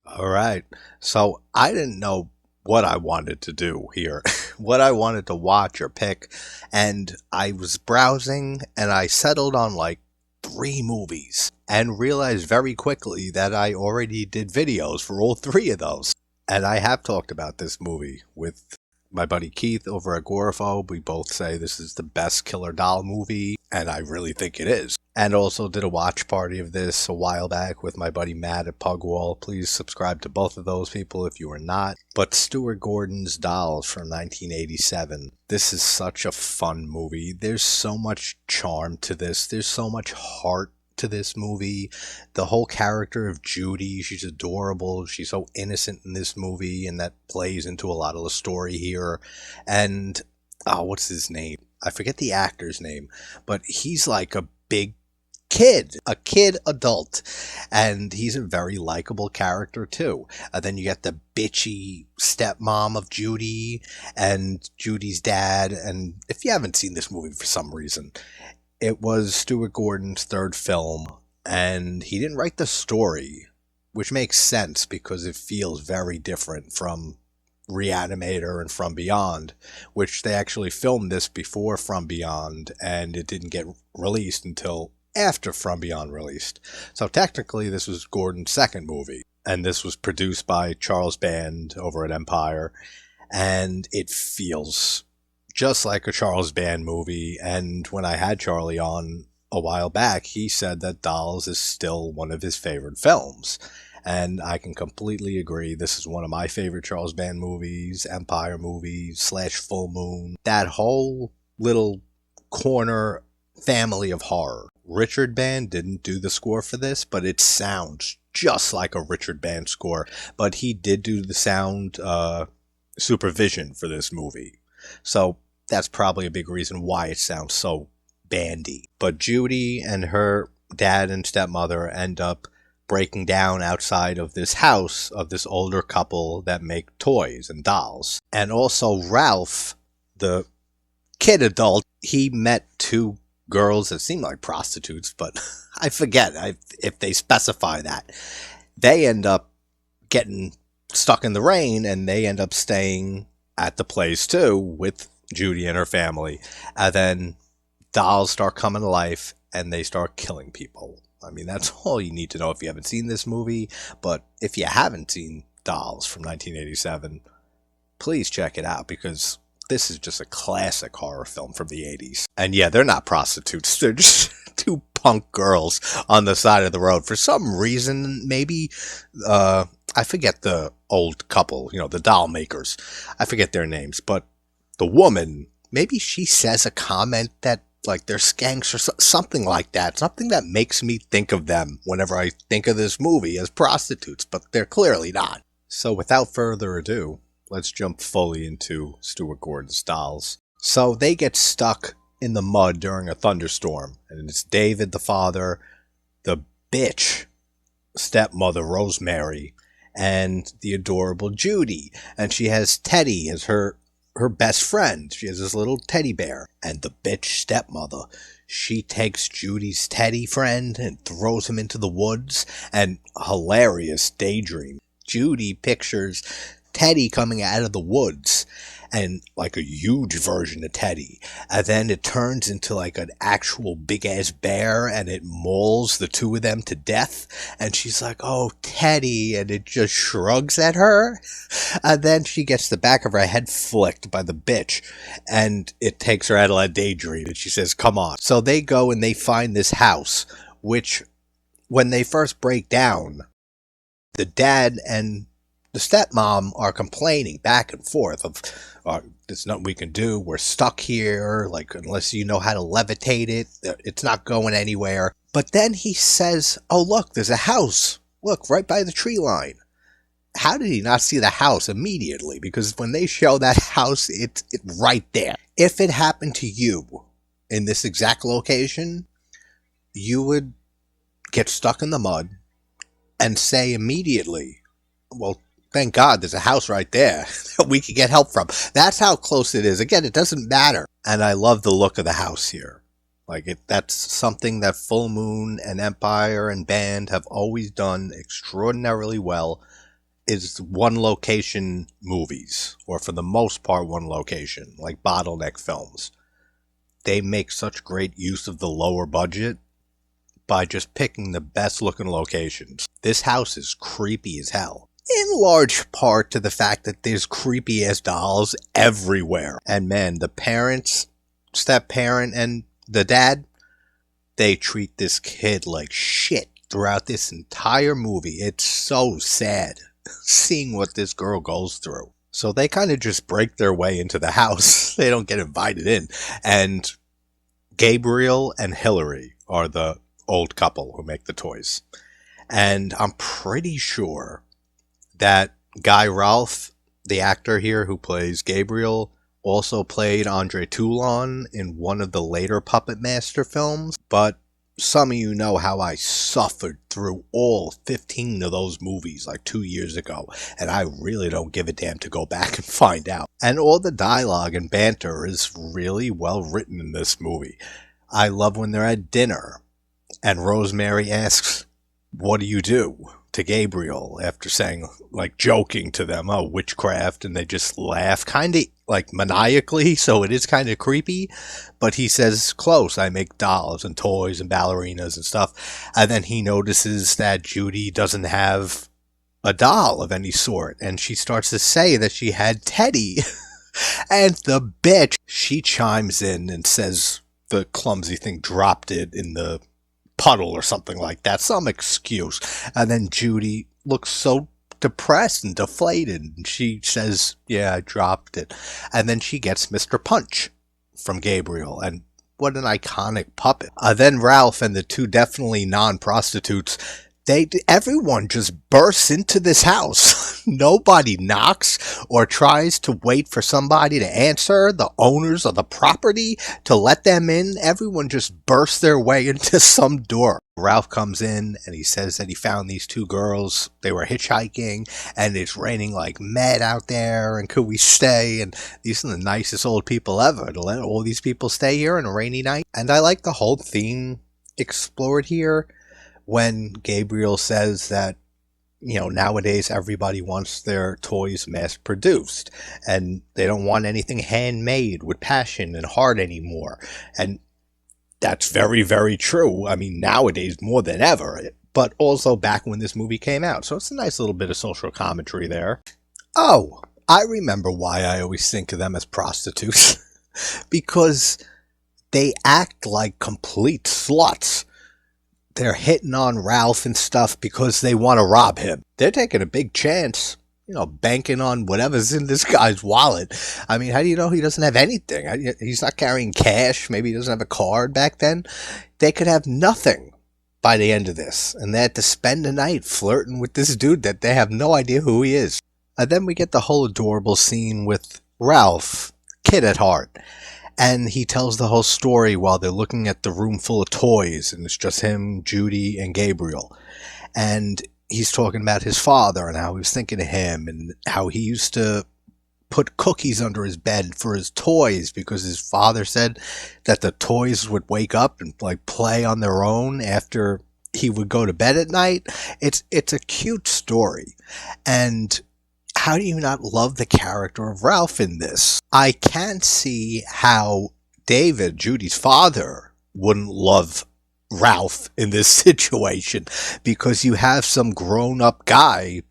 All right. So I didn't know what I wanted to do here, what I wanted to watch or pick. And I was browsing and I settled on like three movies and realized very quickly that I already did videos for all three of those. And I have talked about this movie with my buddy Keith over at Agoraphobe. We both say this is the best killer doll movie, and I really think it is. And also did a watch party of this a while back with my buddy Matt at Pugwall. Please subscribe to both of those people if you are not. But Stuart Gordon's Dolls from 1987. This is such a fun movie. There's so much charm to this. There's so much heart to this movie. The whole character of Judy, she's adorable. She's so innocent in this movie, and that plays into a lot of the story here. And, oh, what's his name? I forget the actor's name, but he's like a big kid, a kid adult, and he's a very likable character too. Then you get the bitchy stepmom of Judy and Judy's dad. And if you haven't seen this movie for some reason, it was Stuart Gordon's third film, and he didn't write the story, which makes sense because it feels very different from Re-Animator and From Beyond, which they actually filmed this before From Beyond, and it didn't get released until after From Beyond released. So technically, this was Gordon's second movie, and this was produced by Charles Band over at Empire, and it feels just like a Charles Band movie. And when I had Charlie on a while back, he said that Dolls is still one of his favorite films. And I can completely agree. This is one of my favorite Charles Band movies, Empire movies, / Full Moon. That whole little corner family of horror. Richard Band didn't do the score for this, but it sounds just like a Richard Band score. But he did do the sound supervision for this movie. So that's probably a big reason why it sounds so bandy. But Judy and her dad and stepmother end up breaking down outside of this house of this older couple that make toys and dolls. And also Ralph, the kid adult, he met two girls that seem like prostitutes, but I forget if they specify that. They end up getting stuck in the rain, and they end up staying at the place too with Judy and her family. And then dolls start coming to life and they start killing people. I mean, that's all you need to know if you haven't seen this movie. But if you haven't seen Dolls from 1987, please check it out because this is just a classic horror film from the 80s. And yeah, they're not prostitutes. They're just two punk girls on the side of the road. For some reason, maybe, I forget the old couple, the doll makers. I forget their names. But the woman, maybe she says a comment that like they're skanks or something like that. Something that makes me think of them whenever I think of this movie as prostitutes, but they're clearly not. So without further ado, let's jump fully into Stuart Gordon's Dolls. So they get stuck in the mud during a thunderstorm, and it's David the father, the bitch stepmother Rosemary, and the adorable Judy, and she has Teddy as her best friend. She has this little teddy bear. And the bitch stepmother, she takes Judy's teddy friend and throws him into the woods. And hilarious daydream. Judy pictures Teddy coming out of the woods, and like a huge version of Teddy. And then it turns into like an actual big ass bear, and it mauls the two of them to death. And she's like, "Oh, Teddy," and it just shrugs at her. And then she gets the back of her head flicked by the bitch, and it takes her out of that daydream. And she says, "Come on." So they go and they find this house, which when they first break down, the dad and the stepmom are complaining back and forth of, there's nothing we can do. We're stuck here. Like, unless you know how to levitate it, it's not going anywhere. But then he says, "Oh, look, there's a house. Look, right by the tree line." How did he not see the house immediately? Because when they show that house, it's right there. If it happened to you in this exact location, you would get stuck in the mud and say immediately, "Well, thank God there's a house right there that we could get help from." That's how close it is. Again, it doesn't matter. And I love the look of the house here. That's something that Full Moon and Empire and Band have always done extraordinarily well. is one location movies, or for the most part one location, like Bottleneck Films. They make such great use of the lower budget by just picking the best looking locations. This house is creepy as hell, in large part to the fact that there's creepy ass dolls everywhere. And man, the parents, step parent and the dad, they treat this kid like shit throughout this entire movie. It's so sad seeing what this girl goes through. So they kind of just break their way into the house. They don't get invited in. And Gabriel and Hilary are the old couple who make the toys. And I'm pretty sure that Guy Ralph, the actor here who plays Gabriel, also played Andre Toulon in one of the later Puppet Master films. But some of you know how I suffered through all 15 of those movies like 2 years ago, and I really don't give a damn to go back and find out. And all the dialogue and banter is really well written in this movie. I love when they're at dinner and Rosemary asks, "What do you do?" to Gabriel after saying, like, joking to them, "Oh, witchcraft," and they just laugh, kind of like maniacally, so it is kind of creepy, but he says, "Close, I make dolls and toys and ballerinas and stuff," and then he notices that Judy doesn't have a doll of any sort, and she starts to say that she had Teddy, and the bitch, she chimes in and says the clumsy thing dropped it in the puddle or something like that, some excuse. And then Judy looks so depressed and deflated, and she says, "Yeah, I dropped it." And then she gets Mr. Punch from Gabriel, and what an iconic puppet. Then Ralph and the two definitely non-prostitutes, everyone just bursts into this house. Nobody knocks or tries to wait for somebody to answer, the owners of the property, to let them in. Everyone just bursts their way into some door. Ralph comes in and he says that he found these two girls. They were hitchhiking and it's raining like mad out there, and could we stay? And these are the nicest old people ever to let all these people stay here on a rainy night. And I like the whole theme explored here when Gabriel says that, nowadays everybody wants their toys mass produced and they don't want anything handmade with passion and heart anymore. And that's very, very true. I mean, nowadays more than ever, but also back when this movie came out. So it's a nice little bit of social commentary there. Oh, I remember why I always think of them as prostitutes. Because they act like complete sluts. They're hitting on Ralph and stuff because they want to rob him. They're taking a big chance, banking on whatever's in this guy's wallet. I mean, how do you know he doesn't have anything? He's not carrying cash. Maybe he doesn't have a card back then. They could have nothing by the end of this, and they had to spend the night flirting with this dude that they have no idea who he is. And then we get the whole adorable scene with Ralph, kid at heart. And he tells the whole story while they're looking at the room full of toys, and it's just him, Judy, and Gabriel. And he's talking about his father and how he was thinking of him and how he used to put cookies under his bed for his toys because his father said that the toys would wake up and like play on their own after he would go to bed at night. It's a cute story. And how do you not love the character of Ralph in this? I can't see how David, Judy's father, wouldn't love Ralph in this situation, because you have some grown-up guy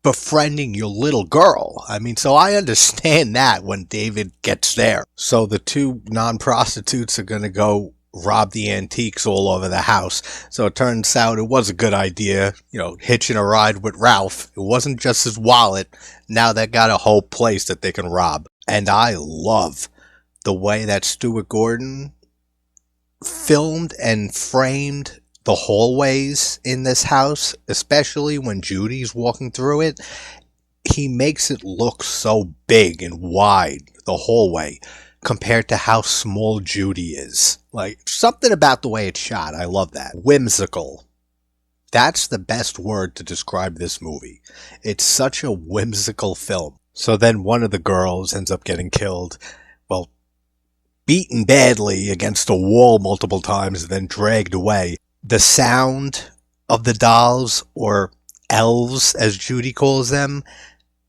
befriending your little girl. I mean, so I understand that when David gets there. So the two non-prostitutes are going to go rob the antiques all over the house. So it turns out it was a good idea, hitching a ride with Ralph. It wasn't just his wallet. Now they got a whole place that they can rob. And I love the way that Stuart Gordon filmed and framed the hallways in this house, especially when Judy's walking through it. He makes it look so big and wide, the hallway, compared to how small Judy is. Like, something about the way it's shot, I love that. Whimsical. That's the best word to describe this movie. It's such a whimsical film. So then one of the girls ends up getting killed. Well, beaten badly against a wall multiple times and then dragged away. The sound of the dolls, or elves, as Judy calls them.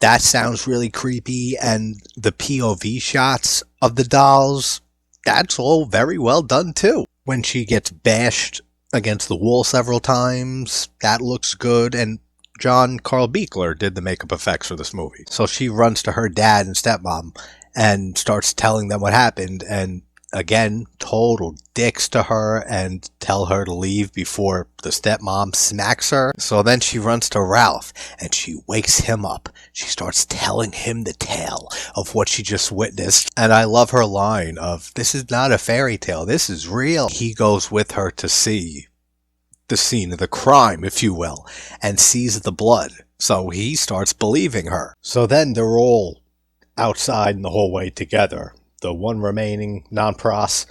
That sounds really creepy. And the POV shots of the dolls, that's all very well done too. When she gets bashed against the wall several times, that looks good. And John Carl Buechler did the makeup effects for this movie. So she runs to her dad and stepmom and starts telling them what happened. And again, total dicks to her and tell her to leave before the stepmom smacks her. So then she runs to Ralph and she wakes him up. She starts telling him the tale of what she just witnessed. And I love her line of, "This is not a fairy tale, this is real." He goes with her to see the scene of the crime, if you will, and sees the blood. So he starts believing her. So then they're all outside in the hallway together. The one remaining non-pros,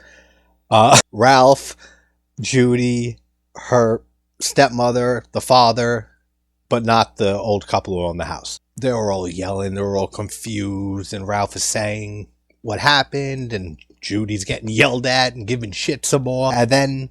Ralph, Judy, her stepmother, the father, but not the old couple who own the house. They're all yelling, they're all confused, and Ralph is saying what happened, and Judy's getting yelled at and giving shit some more. And then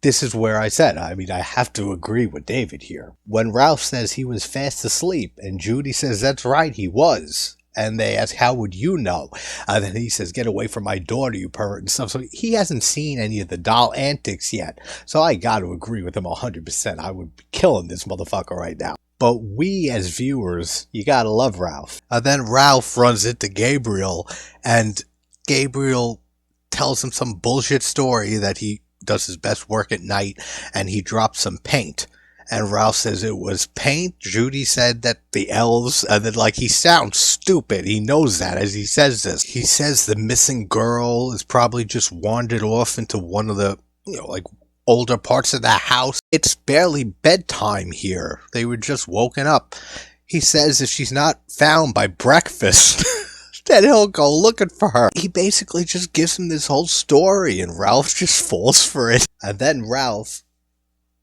this is where I said, I have to agree with David here. When Ralph says he was fast asleep, and Judy says, "That's right, he was." And they ask, "How would you know?" Then he says, "Get away from my daughter, you pervert," and stuff. So he hasn't seen any of the doll antics yet. So I got to agree with him 100%. I would be killing this motherfucker right now. But we as viewers, you got to love Ralph. Then Ralph runs into Gabriel, and Gabriel tells him some bullshit story that he does his best work at night, and he drops some paint. And Ralph says it was paint. Judy said that the elves, and then he sounds stupid. He knows that as he says this. He says the missing girl is probably just wandered off into one of the, older parts of the house. It's barely bedtime here. They were just woken up. He says if she's not found by breakfast, then he'll go looking for her. He basically just gives him this whole story, and Ralph just falls for it. And then Ralph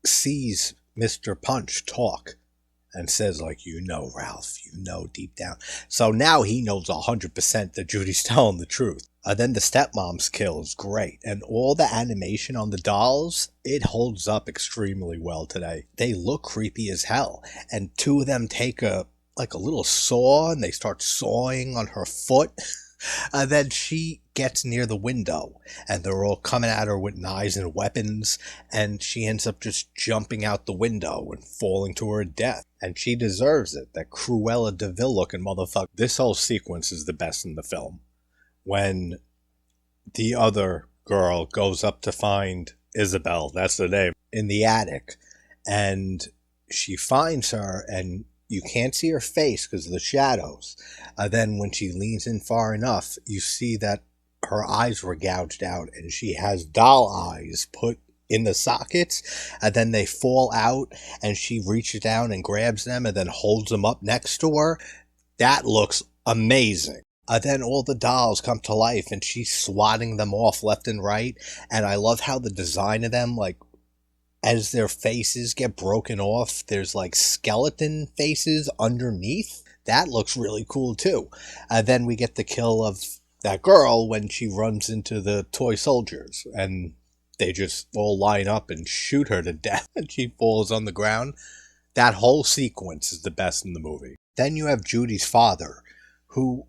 sees Mr. Punch talk and says, Ralph, deep down. So now he knows 100% that Judy's telling the truth. Then the stepmom's kill is great. And all the animation on the dolls, it holds up extremely well today. They look creepy as hell. And two of them take a little saw and they start sawing on her foot. Then she gets near the window and they're all coming at her with knives and weapons, and she ends up just jumping out the window and falling to her death. And she deserves it. That Cruella de Vil looking motherfucker. This whole sequence is the best in the film. When the other girl goes up to find Isabel, that's the name, in the attic, and she finds her and you can't see her face because of the shadows. Then when she leans in far enough, you see that her eyes were gouged out and she has doll eyes put in the sockets. And then they fall out and she reaches down and grabs them and then holds them up next to her. That looks amazing. Then all the dolls come to life and she's swatting them off left and right. And I love how the design of them, as their faces get broken off, there's skeleton faces underneath. That looks really cool too. Then we get the kill of that girl when she runs into the toy soldiers and they just all line up and shoot her to death and she falls on the ground. That whole sequence is the best in the movie. Then you have Judy's father, who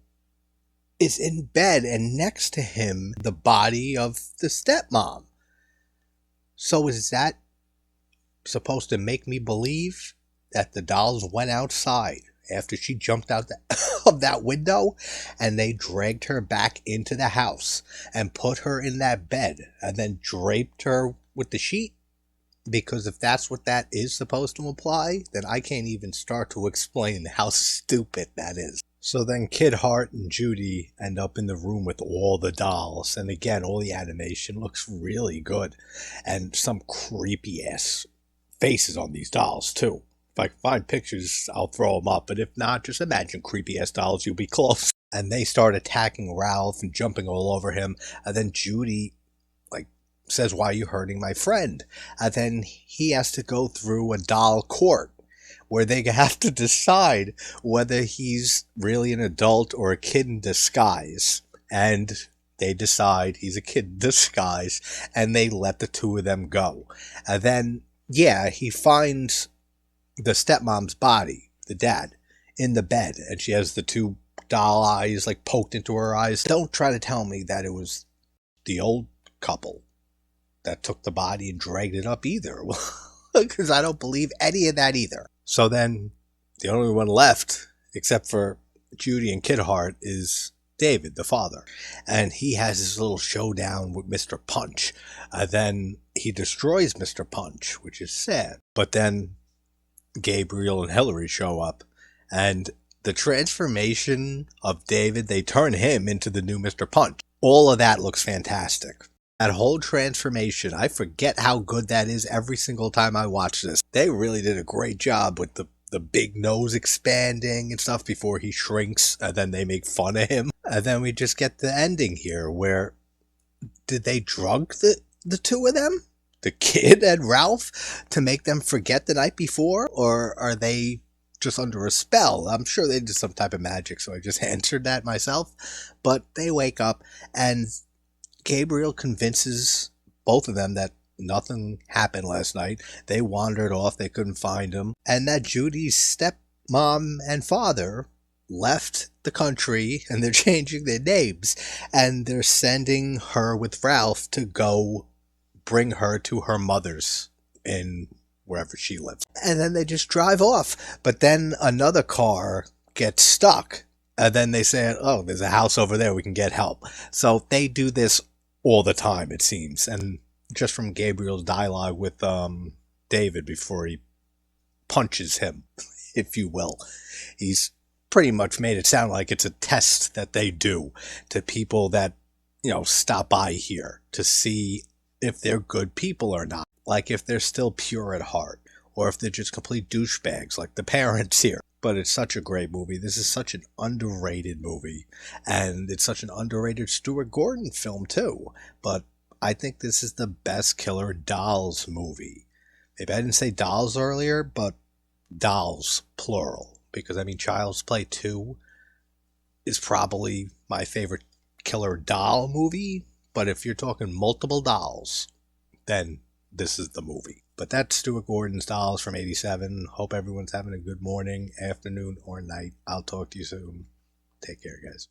is in bed, and next to him, the body of the stepmom. So is that supposed to make me believe that the dolls went outside after she jumped out of that window and they dragged her back into the house and put her in that bed and then draped her with the sheet? Because if that's what that is supposed to imply, then I can't even start to explain how stupid that is. So then Kid Hart and Judy end up in the room with all the dolls. And again, all the animation looks really good. And some creepy ass faces on these dolls too. If I can find pictures, I'll throw them up. But if not, just imagine creepy ass dolls. You'll be close. And they start attacking Ralph and jumping all over him. And then Judy says, "Why are you hurting my friend?" And then he has to go through a doll court where they have to decide whether he's really an adult or a kid in disguise. And they decide he's a kid in disguise, and they let the two of them go. And then, he finds the stepmom's body, the dad, in the bed, and she has the two doll eyes like poked into her eyes. Don't try to tell me that it was the old couple that took the body and dragged it up either, because I don't believe any of that either. So then the only one left, except for Judy and Kid Hart, is David, the father. And he has his little showdown with Mr. Punch. Then he destroys Mr. Punch, which is sad. But then Gabriel and Hilary show up, and the transformation of David, they turn him into the new Mr. Punch. All of that looks fantastic. That whole transformation, I forget how good that is every single time I watch this. They really did a great job with the big nose expanding and stuff before he shrinks, and then they make fun of him. And then we just get the ending here where, did they drug the two of them? The kid and Ralph, to make them forget the night before? Or are they just under a spell? I'm sure they did some type of magic, so I just answered that myself. But they wake up, and Gabriel convinces both of them that nothing happened last night. They wandered off, they couldn't find him, and that Judy's stepmom and father left the country, and they're changing their names, and they're sending her with Ralph to go bring her to her mother's in wherever she lives. And then they just drive off. But then another car gets stuck. And then they say, oh, there's a house over there, we can get help. So they do this all the time, it seems. And just from Gabriel's dialogue with David before he punches him, if you will, he's pretty much made it sound like it's a test that they do to people that, stop by here to see if they're good people or not. Like if they're still pure at heart, or if they're just complete douchebags like the parents here. But it's such a great movie. This is such an underrated movie. And it's such an underrated Stuart Gordon film too. But I think this is the best Killer Dolls movie. Maybe I didn't say dolls earlier, but dolls, plural. Because Child's Play 2 is probably my favorite Killer Doll movie. But if you're talking multiple dolls, then this is the movie. But that's Stuart Gordon's Dolls from '87. Hope everyone's having a good morning, afternoon, or night. I'll talk to you soon. Take care, guys.